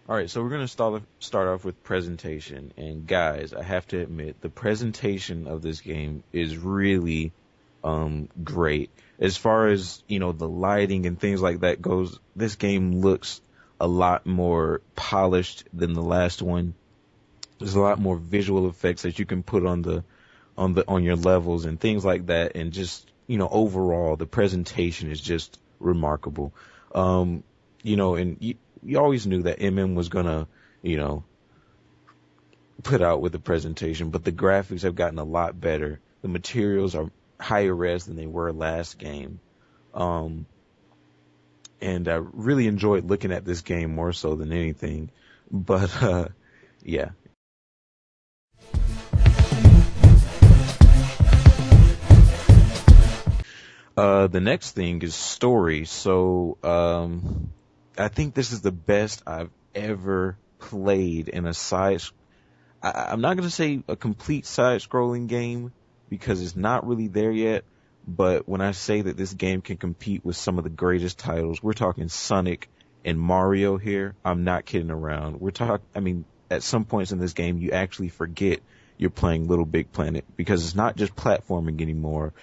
All right, so we're going to start off with presentation. And guys, I have to admit, the presentation of this game is really great. As far as, the lighting and things like that goes, this game looks a lot more polished than the last one. There's a lot more visual effects that you can put on your levels and things like that, and just, overall the presentation is just remarkable. And you always knew that MM was gonna, you know, put out with the presentation, but the graphics have gotten a lot better. The materials are higher res than they were last game. Um, and I really enjoyed looking at this game more so than anything. But, yeah. The next thing is story. So, I think this is the best I've ever played in a I'm not going to say a complete side-scrolling game because it's not really there yet. But when I say that this game can compete with some of the greatest titles, we're talking Sonic and Mario here. I'm not kidding around. At some points in this game, you actually forget you're playing Little Big Planet because it's not just platforming anymore.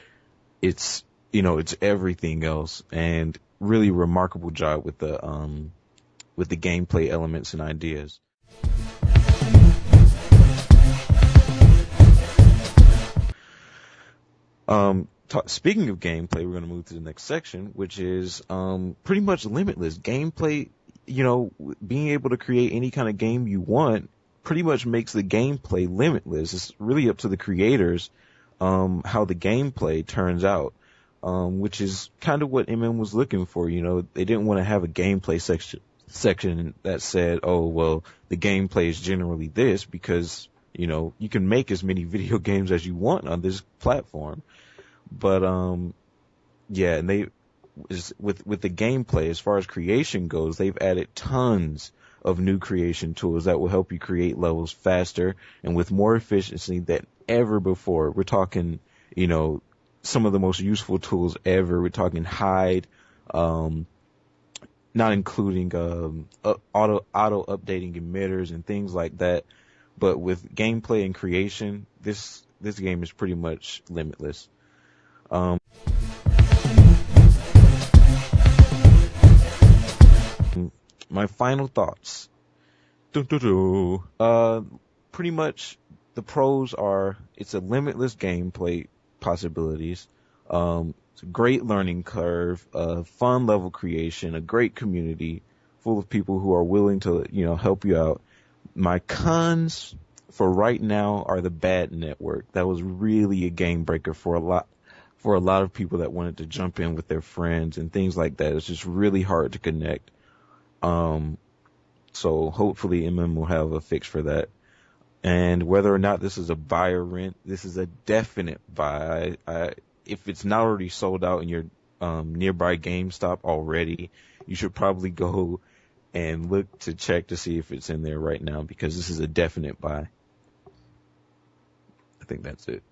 It's everything else, and really remarkable job with the gameplay elements and ideas. Speaking of gameplay, we're going to move to the next section, which is pretty much limitless gameplay. Being able to create any kind of game you want pretty much makes the gameplay limitless. It's really up to the creators how the gameplay turns out, which is kind of what MM was looking for. They didn't want to have a gameplay section that said, oh, well, the gameplay is generally this, because you can make as many video games as you want on this platform. But yeah, and with the gameplay, as far as creation goes, they've added tons of new creation tools that will help you create levels faster and with more efficiency than ever before. We're talking, some of the most useful tools ever. We're talking hide, not including auto updating emitters and things like that. But with gameplay and creation, this game is pretty much limitless. My final thoughts. Pretty much the pros are it's a limitless gameplay possibilities. It's a great learning curve, a fun level creation, a great community full of people who are willing to, help you out. My cons for right now are the bad network. That was really a game breaker for a lot of people that wanted to jump in with their friends and things like that. It's just really hard to connect. So hopefully MM will have a fix for that. And whether or not this is a buy or rent, this is a definite buy. If it's not already sold out in your nearby GameStop already, you should probably go and look to check to see if it's in there right now, because this is a definite buy. I think that's it.